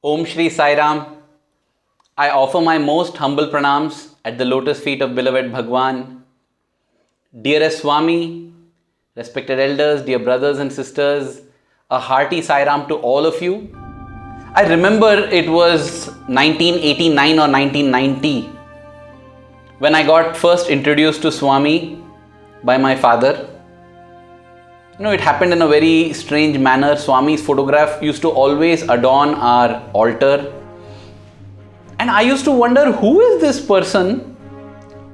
Om Shri Sai Ram. I offer my most humble pranams at the lotus feet of beloved Bhagwan. Dearest Swami, respected elders, dear brothers and sisters, a hearty Sai Ram to all of you. I remember it was 1989 or 1990 when I got first introduced to Swami by my father. It happened in a very strange manner. Swami's photograph used to always adorn our altar. And I used to wonder, who is this person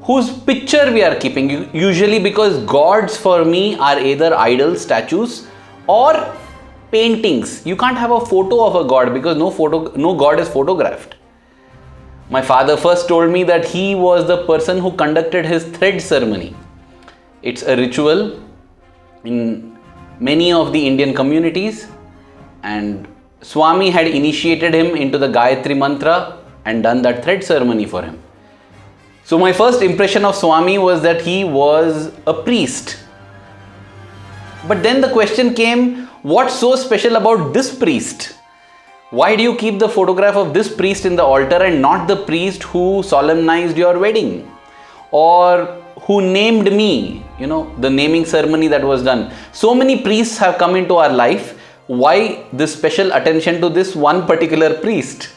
whose picture we are keeping? Usually because gods for me are either idol statues or paintings. You can't have a photo of a god because no god is photographed. My father first told me that he was the person who conducted his thread ceremony. It's a ritual in many of the Indian communities, and Swami had initiated him into the Gayatri mantra and done that thread ceremony for him. So my first impression of Swami was that he was a priest. But then the question came, what's so special about this priest? Why do you keep the photograph of this priest in the altar and not the priest who solemnized your wedding? Or who named me, the naming ceremony that was done. So many priests have come into our life. Why this special attention to this one particular priest?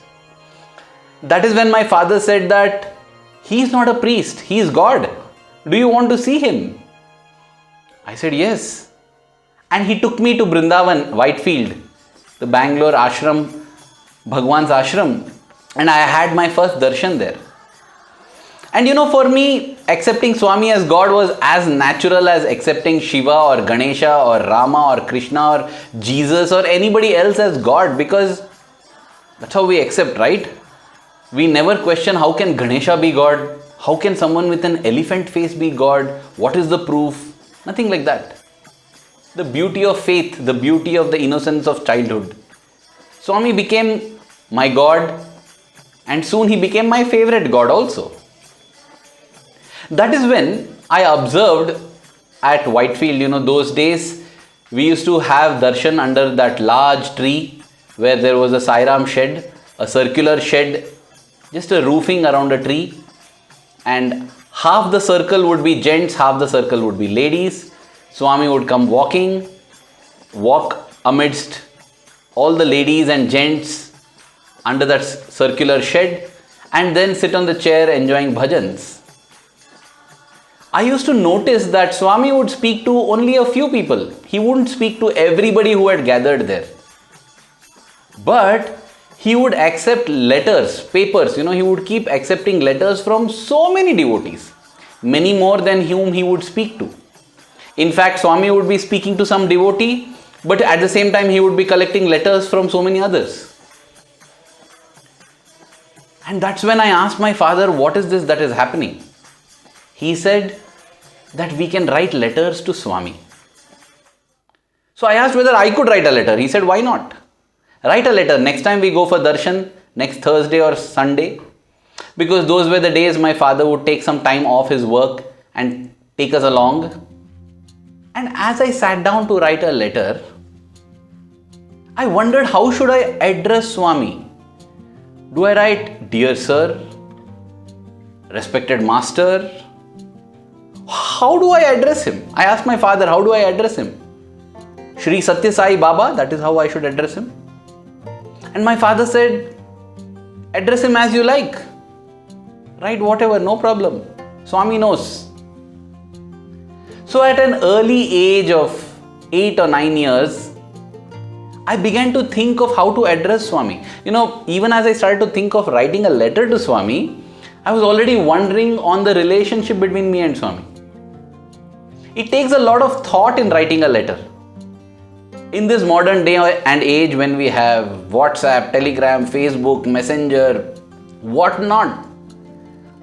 That is when my father said that he is not a priest, he is God. Do you want to see him? I said yes. And he took me to Brindavan, Whitefield, the Bangalore ashram, Bhagwan's ashram. And I had my first darshan there. And for me, accepting Swami as God was as natural as accepting Shiva or Ganesha or Rama or Krishna or Jesus or anybody else as God, because that's how we accept, right? We never question, how can Ganesha be God? How can someone with an elephant face be God? What is the proof? Nothing like that. The beauty of faith, the beauty of the innocence of childhood. Swami became my God, and soon he became my favorite God also. That is when I observed at Whitefield, those days we used to have darshan under that large tree where there was a Sai Ram shed, a circular shed, just a roofing around a tree, and half the circle would be gents, half the circle would be ladies. Swami would come walk amidst all the ladies and gents under that circular shed, and then sit on the chair enjoying bhajans. I used to notice that Swami would speak to only a few people. He wouldn't speak to everybody who had gathered there. But he would accept letters, papers, he would keep accepting letters from so many devotees, many more than whom he would speak to. In fact, Swami would be speaking to some devotee, but at the same time he would be collecting letters from so many others. And that's when I asked my father, what is this that is happening? He said that we can write letters to Swami. So I asked whether I could write a letter. He said, why not? Write a letter next time we go for darshan, next Thursday or Sunday. Because those were the days my father would take some time off his work and take us along. And as I sat down to write a letter, I wondered, how should I address Swami? Do I write, Dear Sir, Respected Master? How do I address him? I asked my father, how do I address him? Sri Sathya Sai Baba, that is how I should address him. And my father said, address him as you like. Write whatever, no problem. Swami knows. So at an early age of 8 or 9 years, I began to think of how to address Swami. Even as I started to think of writing a letter to Swami, I was already wondering on the relationship between me and Swami. It takes a lot of thought in writing a letter. In this modern day and age when we have WhatsApp, Telegram, Facebook, Messenger, whatnot,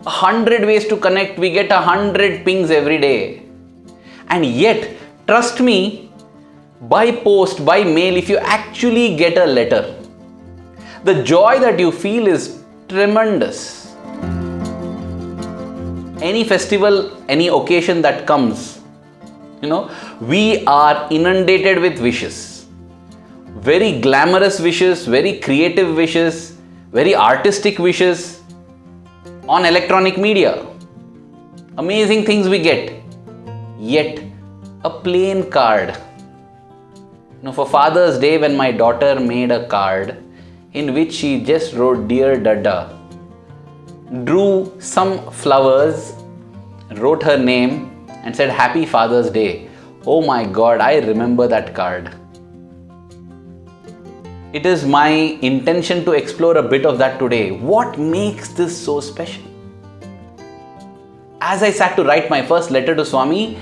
100 ways to connect, we get 100 pings every day. And yet, trust me, by post, by mail, if you actually get a letter, the joy that you feel is tremendous. Any festival, any occasion that comes, we are inundated with wishes. very glamorous wishes, very creative wishes, very artistic wishes on electronic media. Amazing things we get. Yet, a plain card. For Father's Day, when my daughter made a card in which she just wrote Dear Dada, drew some flowers, wrote her name and said Happy Father's Day. Oh my God, I remember that card. It is my intention to explore a bit of that today. What makes this so special? As I sat to write my first letter to Swami,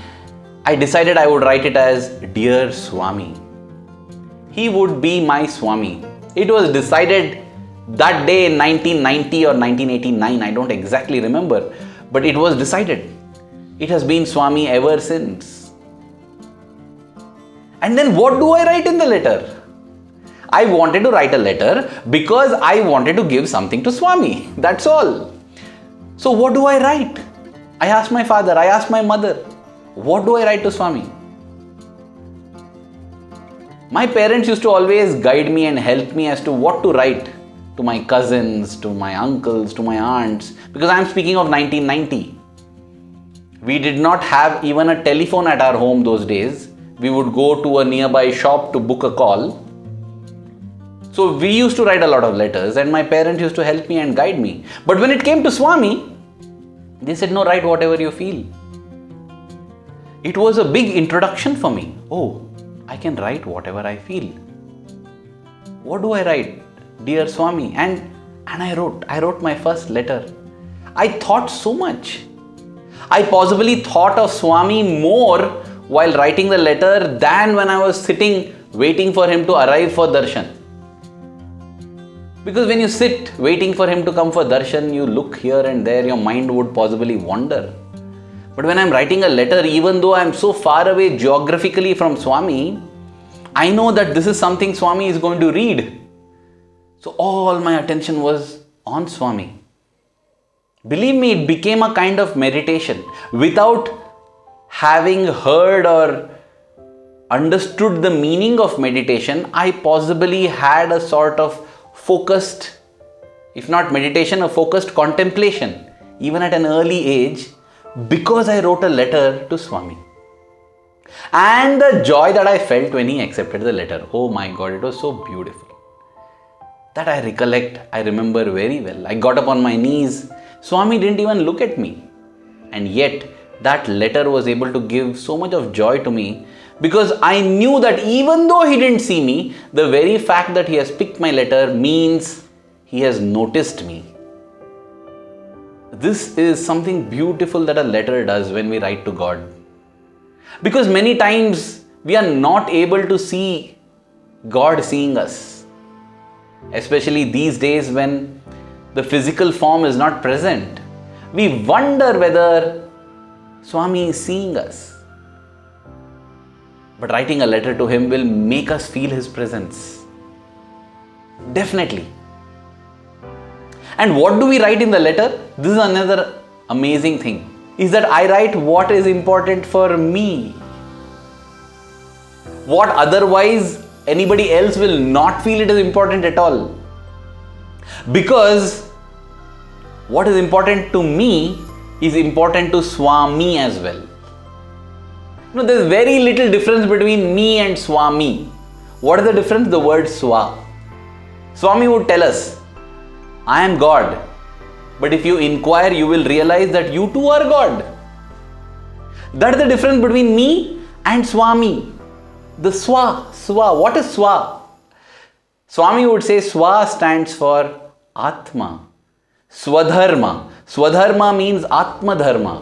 I decided I would write it as Dear Swami. He would be my Swami. It was decided that day in 1990 or 1989, I don't exactly remember, but it was decided. It has been Swami ever since. And then what do I write in the letter? I wanted to write a letter because I wanted to give something to Swami. That's all. So what do I write? I asked my father, I asked my mother, what do I write to Swami? My parents used to always guide me and help me as to what to write to my cousins, to my uncles, to my aunts, because I am speaking of 1990. We did not have even a telephone at our home those days. We would go to a nearby shop to book a call. So we used to write a lot of letters and my parents used to help me and guide me. But when it came to Swami, they said, no, write whatever you feel. It was a big introduction for me. Oh, I can write whatever I feel. What do I write? Dear Swami. And I wrote my first letter. I thought so much. I possibly thought of Swami more while writing the letter than when I was sitting waiting for him to arrive for darshan. Because when you sit waiting for him to come for darshan, you look here and there, your mind would possibly wander. But when I'm writing a letter, even though I'm so far away geographically from Swami, I know that this is something Swami is going to read. So all my attention was on Swami. Believe me, it became a kind of meditation. Without having heard or understood the meaning of meditation, I possibly had a sort of focused, if not meditation, a focused contemplation, even at an early age, because I wrote a letter to Swami. And the joy that I felt when he accepted the letter, oh my God, it was so beautiful. That I recollect, I remember very well. I got up on my knees. Swami didn't even look at me. And yet, that letter was able to give so much of joy to me because I knew that even though he didn't see me, the very fact that he has picked my letter means he has noticed me. This is something beautiful that a letter does when we write to God. Because many times we are not able to see God seeing us. Especially these days when the physical form is not present. We wonder whether Swami is seeing us. But writing a letter to him will make us feel his presence. Definitely. And what do we write in the letter? This is another amazing thing. Is that I write what is important for me. What otherwise anybody else will not feel it is important at all. Because what is important to me is important to Swami as well. There's very little difference between me and Swami. What is the difference? The word Swa. Swami would tell us, I am God. But if you inquire, you will realize that you too are God. That is the difference between me and Swami. The Swa. Swa. What is Swa? Swami would say Swa stands for Atma. Swadharma. Swadharma means Atma Dharma.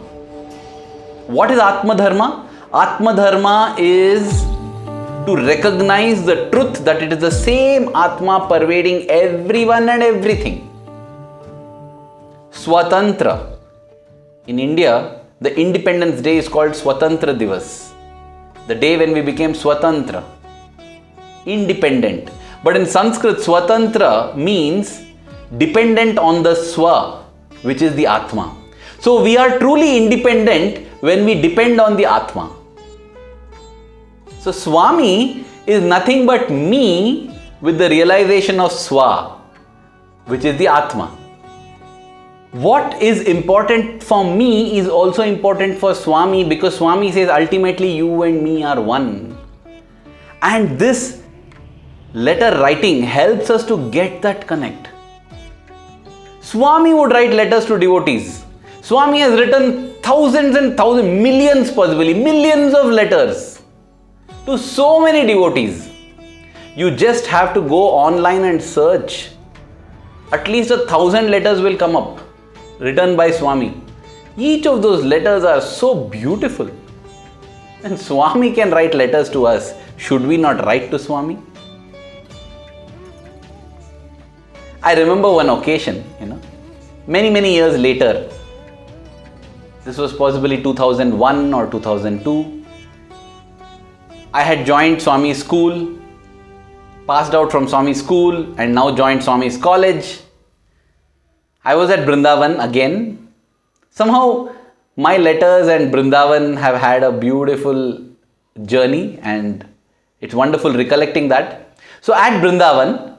What is Atma Dharma? Atma Dharma is to recognize the truth that it is the same Atma pervading everyone and everything. Swatantra. In India, the Independence Day is called Swatantra Divas. The day when we became Swatantra. Independent. But in Sanskrit, Swatantra means dependent on the Swa, which is the Atma. So we are truly independent when we depend on the Atma. So Swami is nothing but me with the realization of Swa, which is the Atma. What is important for me is also important for Swami, because Swami says ultimately you and me are one. And this letter writing helps us to get that connect. Swami would write letters to devotees. Swami has written thousands and thousands, millions possibly, millions of letters to so many devotees. You just have to go online and search. At least 1,000 letters will come up, written by Swami. Each of those letters are so beautiful. And Swami can write letters to us. Should we not write to Swami? I remember one occasion, many years later. This was possibly 2001 or 2002. I had joined Swami's school, passed out from Swami's school, and now joined Swami's college. I was at Vrindavan again. Somehow my letters and Vrindavan have had a beautiful journey, and it's wonderful recollecting that. So at Vrindavan,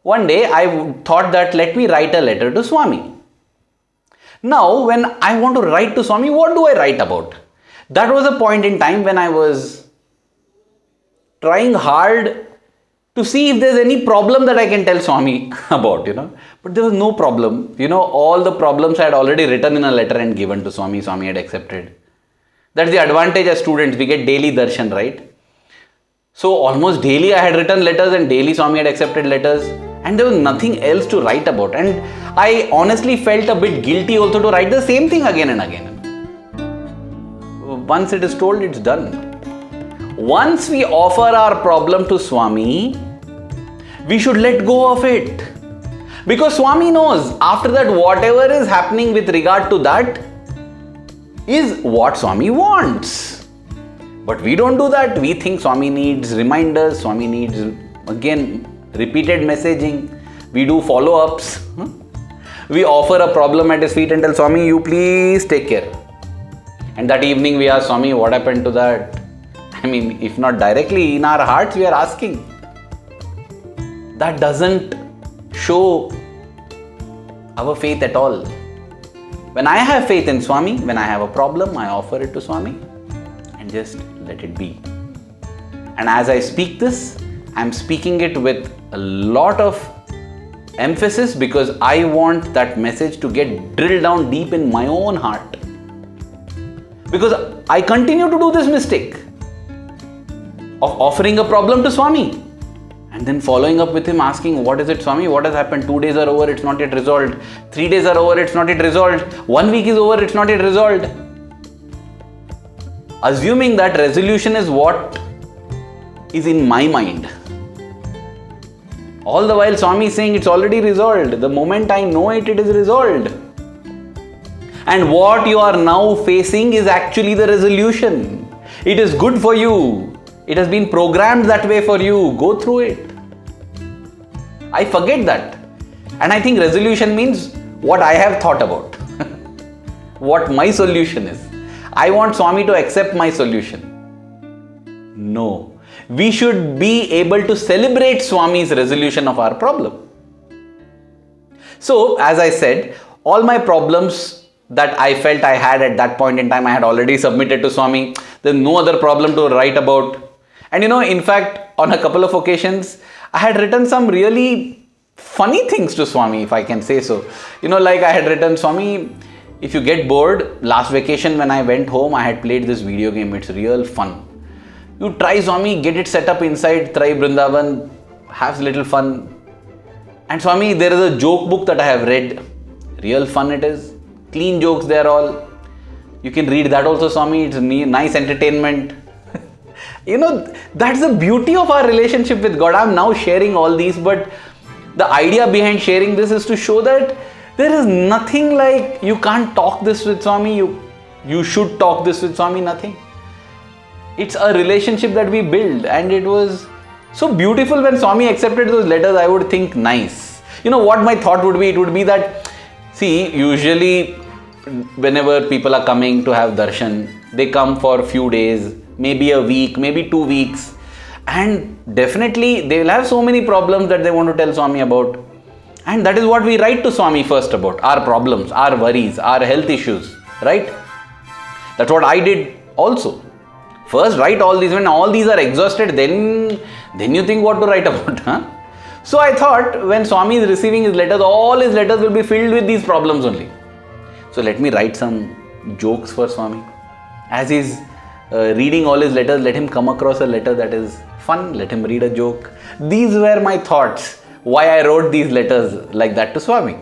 one day I thought that let me write a letter to Swami. Now when I want to write to Swami, what do I write about? That was a point in time when I was trying hard to see if there's any problem that I can tell Swami about, But there was no problem. All the problems I had already written in a letter and given to Swami. Swami had accepted. That's the advantage as students. We get daily darshan, right? So almost daily I had written letters and daily Swami had accepted letters. And there was nothing else to write about. And I honestly felt a bit guilty also to write the same thing again and again. Once it is told, it's done. Once we offer our problem to Swami, we should let go of it. Because Swami knows after that whatever is happening with regard to that is what Swami wants. But we don't do that. We think Swami needs reminders, Swami needs again repeated messaging. We do follow-ups. We offer a problem at his feet and tell Swami, you please take care. And that evening we ask Swami, what happened to that? If not directly, in our hearts we are asking. That doesn't show our faith at all. When I have faith in Swami, when I have a problem, I offer it to Swami and just let it be. And as I speak this, I'm speaking it with a lot of emphasis because I want that message to get drilled down deep in my own heart. Because I continue to do this mistake of offering a problem to Swami and then following up with him asking, what is it, Swami? What has happened? 2 days are over, it's not yet resolved. 3 days are over, it's not yet resolved. 1 week is over, it's not yet resolved. Assuming that resolution is what is in my mind. All the while Swami is saying it's already resolved. The moment I know it, it is resolved. And what you are now facing is actually the resolution. It is good for you. It has been programmed that way for you. Go through it. I forget that. And I think resolution means what I have thought about. What my solution is. I want Swami to accept my solution. No. We should be able to celebrate Swami's resolution of our problem. So, as I said, all my problems that I felt I had at that point in time, I had already submitted to Swami. There's no other problem to write about. And in fact, on a couple of occasions, I had written some really funny things to Swami, if I can say so. Like I had written, Swami, if you get bored, last vacation when I went home, I had played this video game. It's real fun. You try, Swami, get it set up inside Trai Vrindavan, have a little fun. And Swami, there is a joke book that I have read. Real fun it is. Clean jokes they are all. You can read that also, Swami. It's nice entertainment. That's the beauty of our relationship with God. I'm now sharing all these, but the idea behind sharing this is to show that there is nothing like you can't talk this with Swami. You should talk this with Swami, nothing. It's a relationship that we build, and it was so beautiful when Swami accepted those letters. I would think nice. What my thought would be? It would be that, see, usually whenever people are coming to have darshan, they come for a few days, maybe a week, maybe 2 weeks. And definitely they will have so many problems that they want to tell Swami about. And that is what we write to Swami first about, our problems, our worries, our health issues, right? That's what I did also. First write all these, when all these are exhausted, then you think what to write about. Huh? So I thought when Swami is receiving his letters, all his letters will be filled with these problems only. So let me write some jokes for Swami. As he's reading all his letters, let him come across a letter that is fun, let him read a joke. These were my thoughts, why I wrote these letters like that to Swami.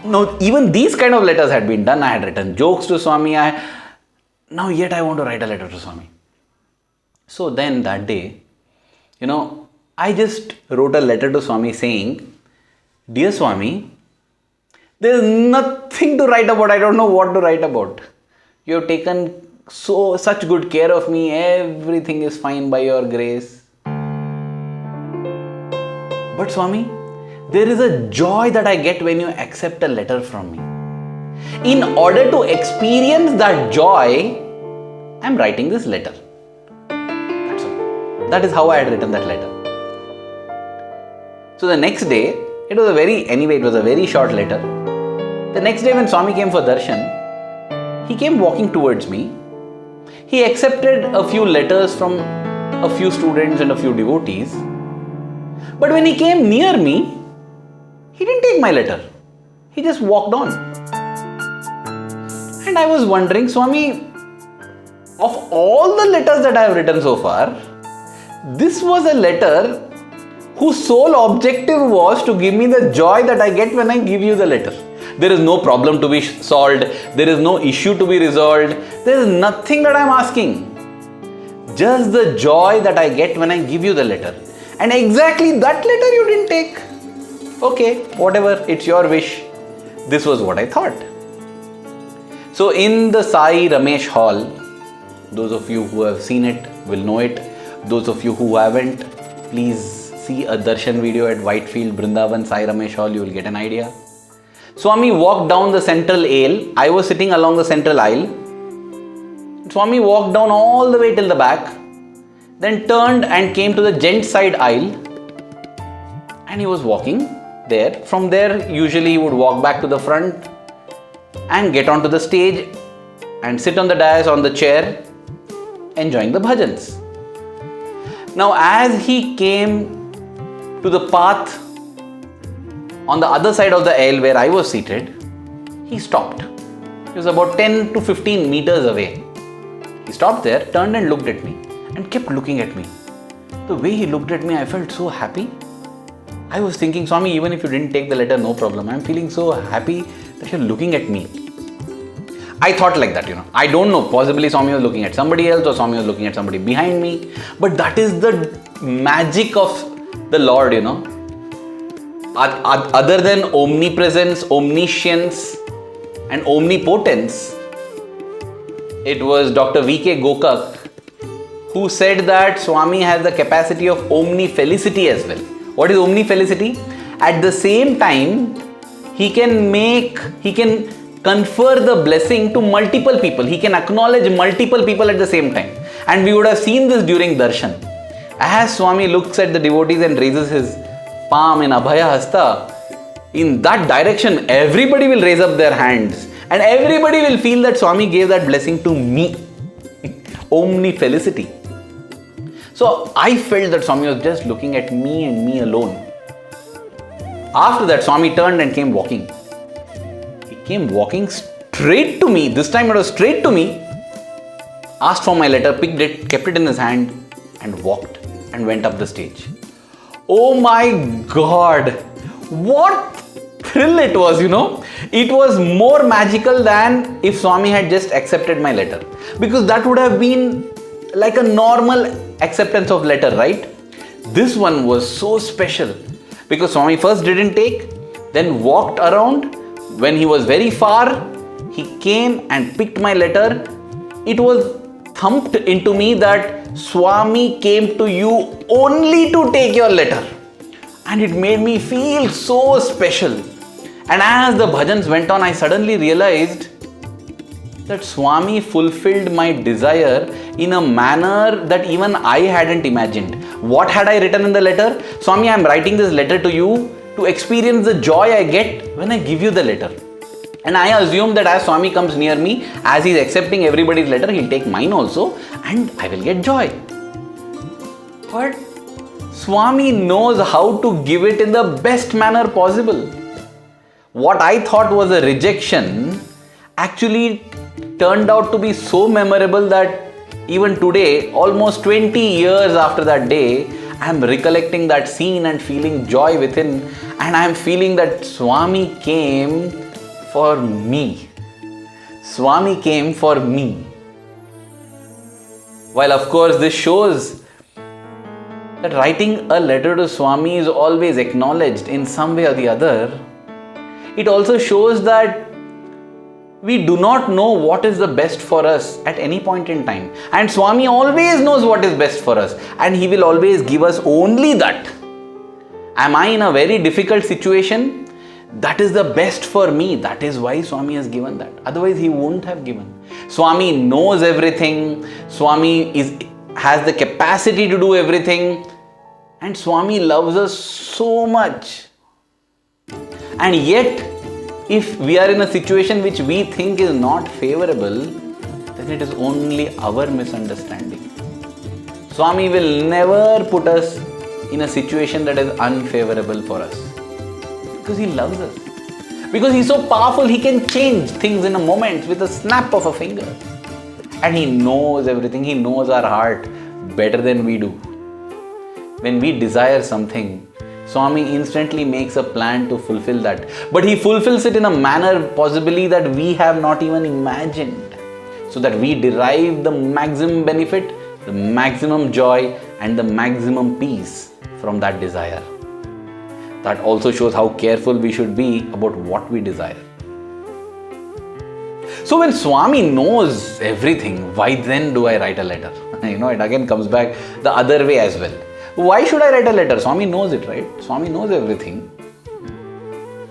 Now, even these kind of letters had been done. I had written jokes to Swami. Now yet I want to write a letter to Swami. So then that day, I just wrote a letter to Swami saying, Dear Swami, there is nothing to write about. I don't know what to write about. You have taken such good care of me. Everything is fine by your grace. But Swami, there is a joy that I get when you accept a letter from me. In order to experience that joy, I am writing this letter. That's all. That is how I had written that letter. So the next day, it was a very short letter. The next day when Swami came for darshan, he came walking towards me. He accepted a few letters from a few students and a few devotees. But when he came near me, he didn't take my letter. He just walked on. And I was wondering, Swami, of all the letters that I have written so far, this was a letter whose sole objective was to give me the joy that I get when I give you the letter. There is no problem to be solved. There is no issue to be resolved. There is nothing that I am asking. Just the joy that I get when I give you the letter. And exactly that letter you didn't take. Okay, whatever, it's your wish. This was what I thought. So in the Sai Ramesh Hall, those of you who have seen it will know it. Those of you who haven't, please see a darshan video at Whitefield, Brindavan, Sai Ramesh Hall. You will get an idea. Swami walked down the central aisle. I was sitting along the central aisle. Swami walked down all the way till the back, then turned and came to the gent side aisle, and he was walking there. From there, usually he would walk back to the front and get onto the stage and sit on the dais on the chair, enjoying the bhajans. Now, as he came to the path on the other side of the aisle where I was seated, he stopped. He was about 10 to 15 meters away. He stopped there, turned and looked at me and kept looking at me. The way he looked at me, I felt so happy. I was thinking, Swami, even if you didn't take the letter, no problem. I'm feeling so happy that you're looking at me. I thought like that, I don't know. Possibly Swami was looking at somebody else or Swami was looking at somebody behind me. But that is the magic of the Lord, Other than omnipresence, omniscience and omnipotence, it was Dr. V.K. Gokak who said that Swami has the capacity of omnifelicity as well. What is omnifelicity? At the same time, he can confer the blessing to multiple people. He can acknowledge multiple people at the same time. And we would have seen this during darshan. As Swami looks at the devotees and raises his palm in Abhaya Hasta, in that direction, everybody will raise up their hands and everybody will feel that Swami gave that blessing to me. Omnifelicity. So I felt that Swami was just looking at me and me alone. After that, Swami turned and came walking. He came walking straight to me. This time it was straight to me. Asked for my letter, picked it, kept it in his hand and walked and went up the stage. Oh my God! What thrill it was, It was more magical than if Swami had just accepted my letter. Because that would have been like a normal acceptance of letter, right? This one was so special. Because Swami first didn't take, then walked around. When he was very far, he came and picked my letter. It was thumped into me that Swami came to you only to take your letter. And it made me feel so special. And as the bhajans went on, I suddenly realized that Swami fulfilled my desire in a manner that even I hadn't imagined. What had I written in the letter? Swami, I am writing this letter to you to experience the joy I get when I give you the letter. And I assume that as Swami comes near me, as he is accepting everybody's letter, he'll take mine also and I will get joy. But Swami knows how to give it in the best manner possible. What I thought was a rejection actually turned out to be so memorable that even today, almost 20 years after that day, I am recollecting that scene and feeling joy within, and I am feeling that Swami came for me. Swami came for me. While of course this shows that writing a letter to Swami is always acknowledged in some way or the other, it also shows that we do not know what is the best for us at any point in time. And Swami always knows what is best for us, and he will always give us only that. Am I in a very difficult situation? That is the best for me. That is why Swami has given that. Otherwise, he wouldn't have given. Swami knows everything. Swami has the capacity to do everything. And Swami loves us so much. And yet, if we are in a situation which we think is not favorable, then it is only our misunderstanding. Swami will never put us in a situation that is unfavorable for us. Because he loves us. Because he is so powerful, he can change things in a moment with a snap of a finger. And he knows everything. He knows our heart better than we do. When we desire something, Swami instantly makes a plan to fulfill that. But he fulfills it in a manner possibly that we have not even imagined. So that we derive the maximum benefit, the maximum joy and the maximum peace from that desire. That also shows how careful we should be about what we desire. So when Swami knows everything, why then do I write a letter? It again comes back the other way as well. Why should I write a letter? Swami knows it, right? Swami knows everything.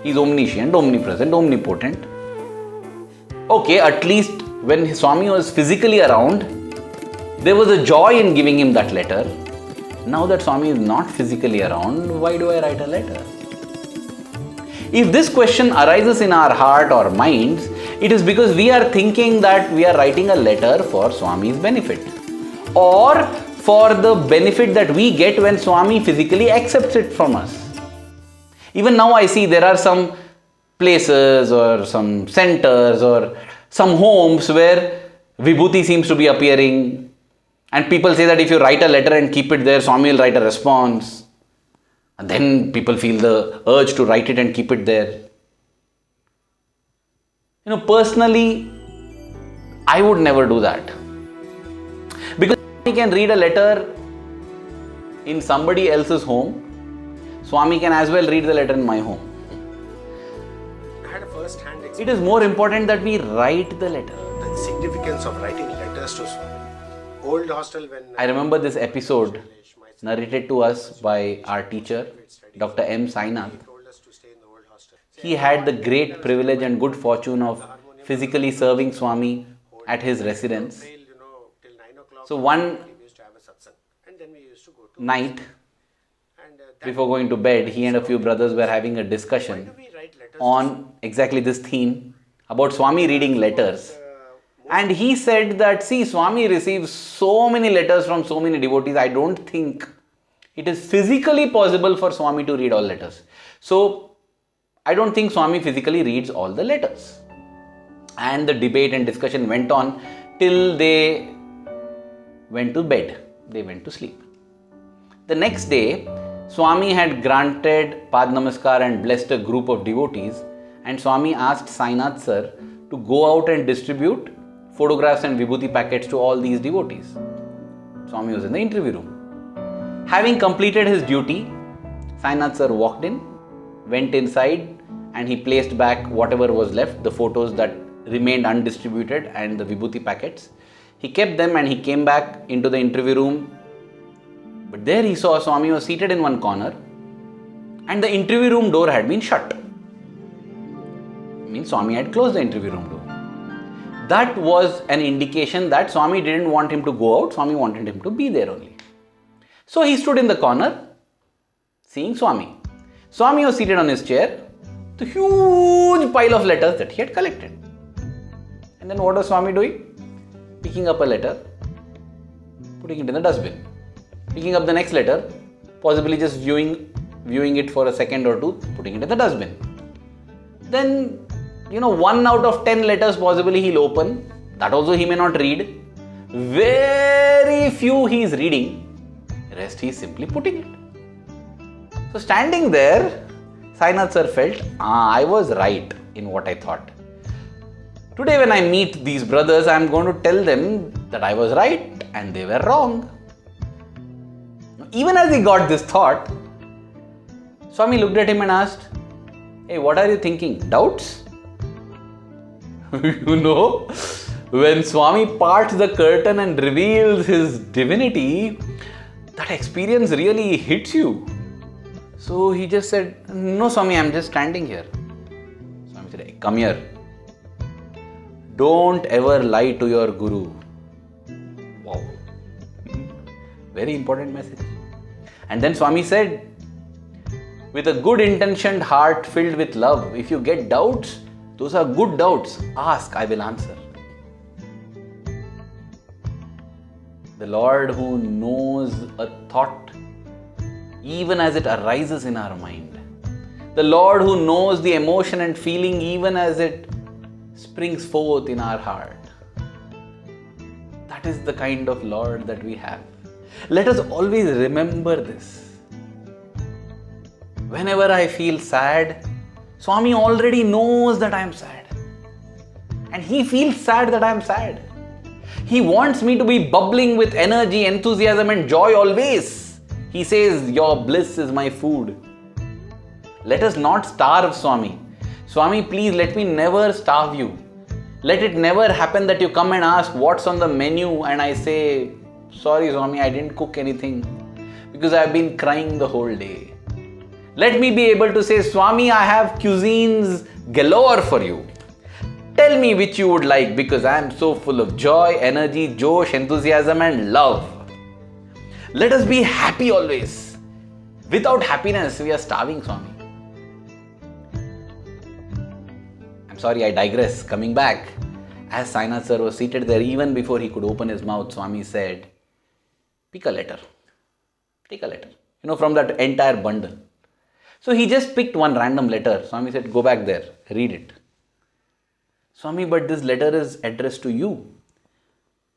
He is omniscient, omnipresent, omnipotent. Okay, at least when Swami was physically around, there was a joy in giving him that letter. Now that Swami is not physically around, why do I write a letter? If this question arises in our heart or minds, it is because we are thinking that we are writing a letter for Swami's benefit, or for the benefit that we get when Swami physically accepts it from us. Even now I see there are some places or some centers or some homes where Vibhuti seems to be appearing, and people say that if you write a letter and keep it there, Swami will write a response. And then people feel the urge to write it and keep it there. Personally, I would never do that. Because Swami can read a letter in somebody else's home. Swami can as well read the letter in my home. I had a first-hand experience. It is more important that we write the letter. The significance of writing letters to Swami. Old hostel when... I remember this episode narrated to us by our teacher, Dr. M. Sainath. He had the great privilege and good fortune of physically serving Swami at his residence. So one night, before going to bed, he and a few brothers were having a discussion on exactly this theme about Swami reading letters. And he said that, see, Swami receives so many letters from so many devotees, I don't think it is physically possible for Swami to read all letters. So, I don't think Swami physically reads all the letters. And the debate and discussion went on till they went to bed. They went to sleep. The next day, Swami had granted Pad Namaskar and blessed a group of devotees, and Swami asked Sainath sir to go out and distribute photographs and vibhuti packets to all these devotees. Swami was in the interview room. Having completed his duty, Sainath sir walked in, went inside, and he placed back whatever was left, the photos that remained undistributed and the vibhuti packets. He kept them and he came back into the interview room. But there he saw Swami was seated in one corner and the interview room door had been shut. It means Swami had closed the interview room door. that was an indication that Swami didn't want him to go out, Swami wanted him to be there only. So he stood in the corner, seeing Swami. Swami was seated on his chair, the huge pile of letters that he had collected. And then what was Swami doing? Picking up a letter, putting it in the dustbin. Picking up the next letter, possibly just viewing it for a second or two, putting it in the dustbin. Then, 1 out of 10 letters possibly he'll open. That also he may not read. Very few he is reading. Rest he is simply putting it. So standing there, Sainath sir felt, I was right in what I thought. Today when I meet these brothers, I am going to tell them that I was right and they were wrong. Even as he got this thought, Swami looked at him and asked, hey, what are you thinking? Doubts? When Swami parts the curtain and reveals his divinity, that experience really hits you. So he just said, no Swami, I'm just standing here. Swami said, hey, come here. Don't ever lie to your Guru. Wow. Very important message. And then Swami said, with a good intentioned heart filled with love, if you get doubts, those are good doubts. Ask, I will answer. The Lord who knows a thought even as it arises in our mind. The Lord who knows the emotion and feeling even as it springs forth in our heart. That is the kind of Lord that we have. Let us always remember this. Whenever I feel sad, Swami already knows that I am sad. And he feels sad that I am sad. He wants me to be bubbling with energy, enthusiasm and joy always. He says, your bliss is my food. Let us not starve Swami. Swami, please let me never starve you. Let it never happen that you come and ask what's on the menu and I say, sorry Swami, I didn't cook anything because I've been crying the whole day. Let me be able to say, Swami, I have cuisines galore for you. Tell me which you would like because I am so full of joy, energy, josh, enthusiasm and love. Let us be happy always. Without happiness, we are starving, Swami. I'm sorry, I digress. Coming back, as Sainath sir was seated there, even before he could open his mouth, Swami said, pick a letter. Take a letter. From that entire bundle. So he just picked one random letter. Swami said, go back there, read it. Swami, but this letter is addressed to you.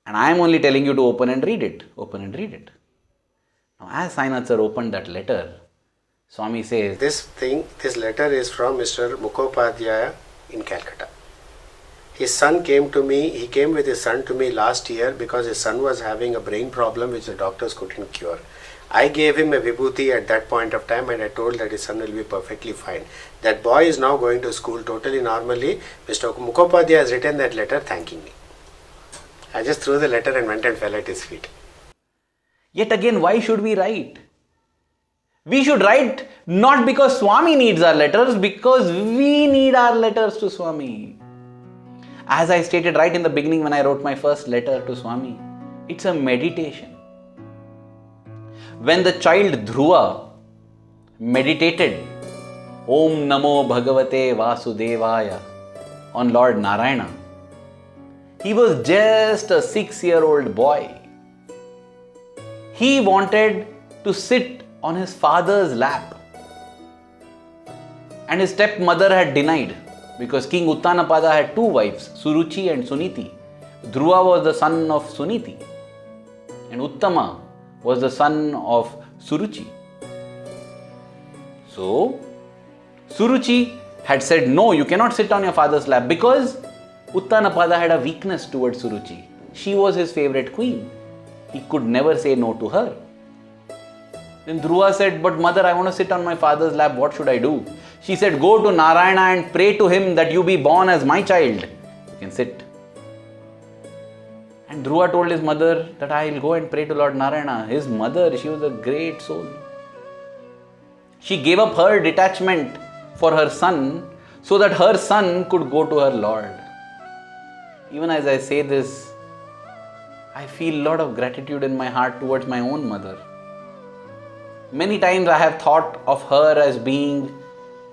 And I am only telling you to open and read it. Open and read it. Now, as Sainath sir opened that letter, Swami says, This letter is from Mr. Mukhopadhyaya in Calcutta. His son came to me, he came with his son to me last year because his son was having a brain problem which the doctors couldn't cure. I gave him a vibhuti at that point of time and I told that his son will be perfectly fine. That boy is now going to school totally normally. Mr. Mukhopadhyaya has written that letter thanking me. I just threw the letter and went and fell at his feet. Yet again, why should we write? We should write not because Swami needs our letters, because we need our letters to Swami. As I stated right in the beginning when I wrote my first letter to Swami, it's a meditation. When the child Dhruva meditated Om Namo Bhagavate Vasudevaya on Lord Narayana, he was just a 6-year-old boy. He wanted to sit on his father's lap. And his stepmother had denied because King Uttanapada had 2 wives, Suruchi and Suniti. Dhruva was the son of Suniti and Uttama was the son of Suruchi. So, Suruchi had said, no, you cannot sit on your father's lap because Uttanapada had a weakness towards Suruchi. She was his favorite queen. He could never say no to her. Then Dhruva said, but mother, I want to sit on my father's lap. What should I do? She said, go to Narayana and pray to him that you be born as my child. You can sit. And Dhruva told his mother that I will go and pray to Lord Narayana. His mother, she was a great soul. She gave up her detachment for her son so that her son could go to her Lord. Even as I say this, I feel a lot of gratitude in my heart towards my own mother. Many times I have thought of her as being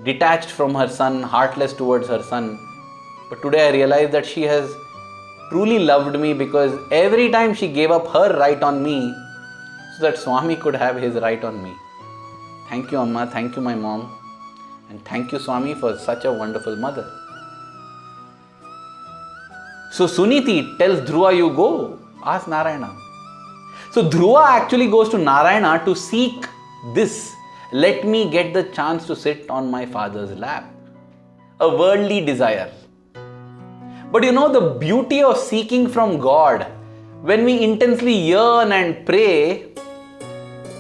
detached from her son, heartless towards her son. But today I realize that she has truly loved me, because every time she gave up her right on me so that Swami could have his right on me. Thank you, Amma. Thank you, my mom. And thank you, Swami, for such a wonderful mother. So Suniti tells Dhruva, you go, ask Narayana. So Dhruva actually goes to Narayana to seek this. Let me get the chance to sit on my father's lap. A worldly desire. But you know the beauty of seeking from God, when we intensely yearn and pray,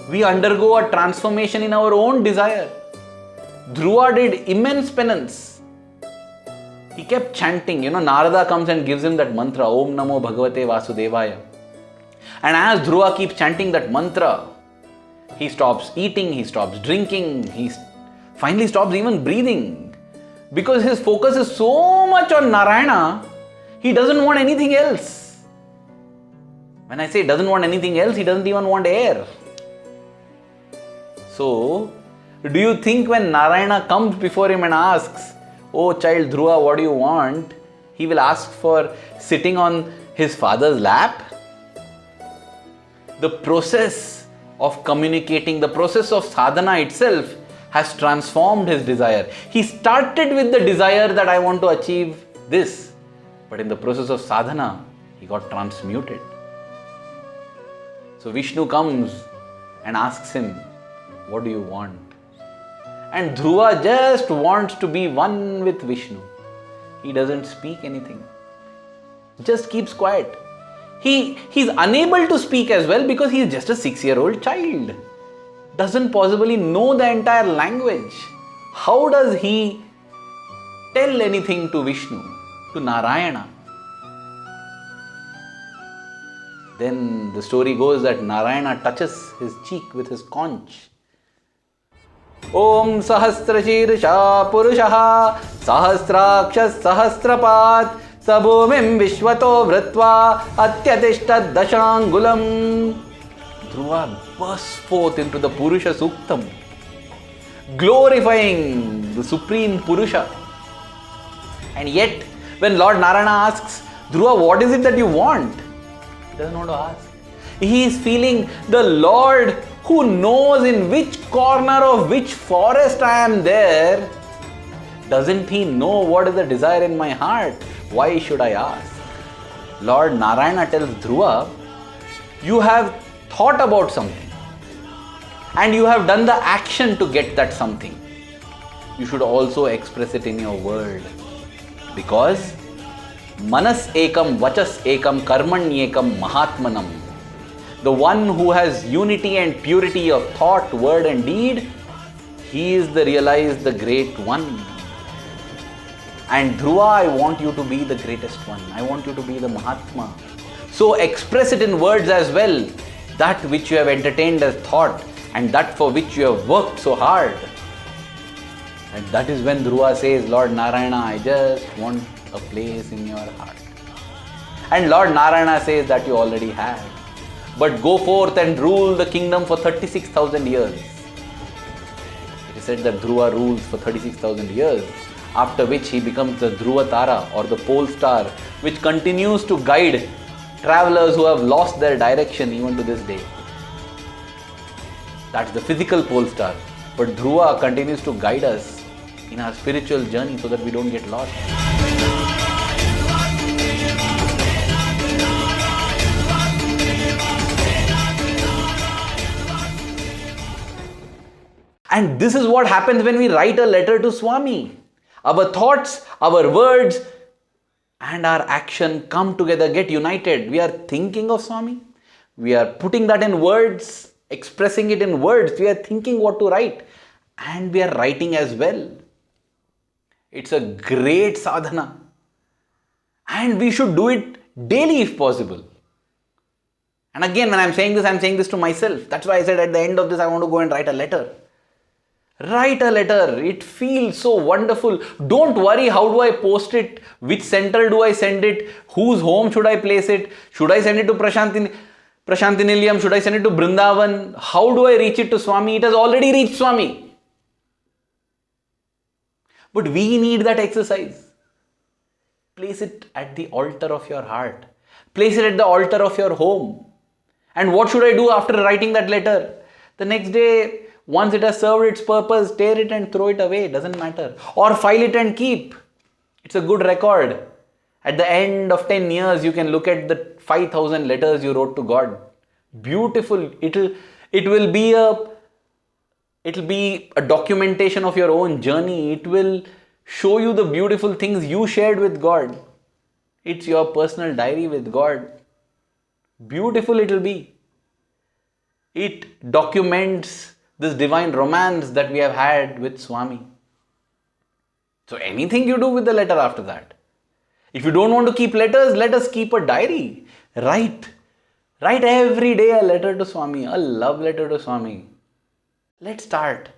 we undergo a transformation in our own desire. Dhruva did immense penance. He kept chanting. Narada comes and gives him that mantra, Om Namo Bhagavate Vasudevaya. And as Dhruva keeps chanting that mantra, he stops eating, he stops drinking, he finally stops even breathing. Because his focus is so much on Narayana, he doesn't want anything else. When I say doesn't want anything else, he doesn't even want air. So, do you think when Narayana comes before him and asks, oh child Dhruva, what do you want? He will ask for sitting on his father's lap? The process of communicating, the process of sadhana itself has transformed his desire. He started with the desire that I want to achieve this. But in the process of sadhana, he got transmuted. So Vishnu comes and asks him, what do you want? And Dhruva just wants to be one with Vishnu. He doesn't speak anything. Just keeps quiet. He's unable to speak as well because he is just a 6-year-old child. Doesn't possibly know the entire language. How does he tell anything to Vishnu, to Narayana? Then the story goes that Narayana touches his cheek with his conch. Om Sahasra Shirsha Purushaha Sahasrakshas Sahasrapat Sabhumim Vishwato Vritva Atyatishtat Dashangulam. Dhruva bursts forth into the Purusha Suktam, glorifying the Supreme Purusha. And yet, when Lord Narayana asks, Dhruva, what is it that you want? He doesn't want to ask. He is feeling the Lord who knows in which corner of which forest I am there. Doesn't he know what is the desire in my heart? Why should I ask? Lord Narayana tells Dhruva, you have thought about something and you have done the action to get that something. You should also express it in your word. Because Manas ekam vachas ekam karmanyekam mahatmanam. The one who has unity and purity of thought, word and deed, he is the realized, the great one. And Dhruva, I want you to be the greatest one. I want you to be the Mahatma. So express it in words as well. That which you have entertained as thought and that for which you have worked so hard. And that is when Dhruva says, Lord Narayana, I just want a place in your heart. And Lord Narayana says that you already have. But go forth and rule the kingdom for 36,000 years. It is said that Dhruva rules for 36,000 years, after which he becomes the Dhruva Tara or the pole star, which continues to guide travelers who have lost their direction even to this day. That's the physical pole star. But Dhruva continues to guide us in our spiritual journey so that we don't get lost. And this is what happens when we write a letter to Swami. Our thoughts, our words, and our action come together, get united. We are thinking of Swami. We are putting that in words, expressing it in words. We are thinking what to write. And we are writing as well. It's a great sadhana. And we should do it daily if possible. And again, when I'm saying this to myself. That's why I said at the end of this, I want to go and write a letter. Write a letter. It feels so wonderful. Don't worry, how do I post it? Which center do I send it? Whose home should I place it? Should I send it to Prashantiniliam? Should I send it to Brindavan? How do I reach it to Swami? It has already reached Swami. But we need that exercise. Place it at the altar of your heart. Place it at the altar of your home. And what should I do after writing that letter? The next day, once it has served its purpose, tear it and throw it away. Doesn't matter. Or file it and keep. It's a good record. At the end of 10 years, you can look at the 5,000 letters you wrote to God. Beautiful. It will be a documentation of your own journey. It will show you the beautiful things you shared with God. It's your personal diary with God. Beautiful it will be. It documents this divine romance that we have had with Swami. So anything you do with the letter after that. If you don't want to keep letters, let us keep a diary. Write every day a letter to Swami, a love letter to Swami. Let's start.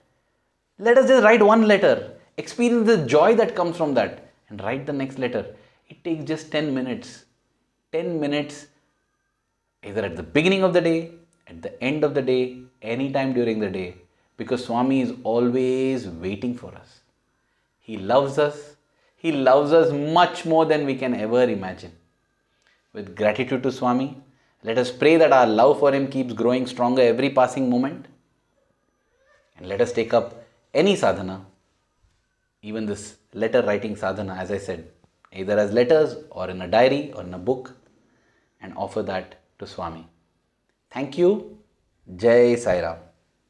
Let us just write one letter. Experience the joy that comes from that and write the next letter. It takes just 10 minutes. 10 minutes either at the beginning of the day, at the end of the day, anytime during the day, because Swami is always waiting for us. He loves us. He loves us much more than we can ever imagine. With gratitude to Swami, let us pray that our love for him keeps growing stronger every passing moment. And let us take up any sadhana, even this letter writing sadhana, as I said, either as letters or in a diary or in a book, and offer that to Swami. Thank you. Jai Sai Ram.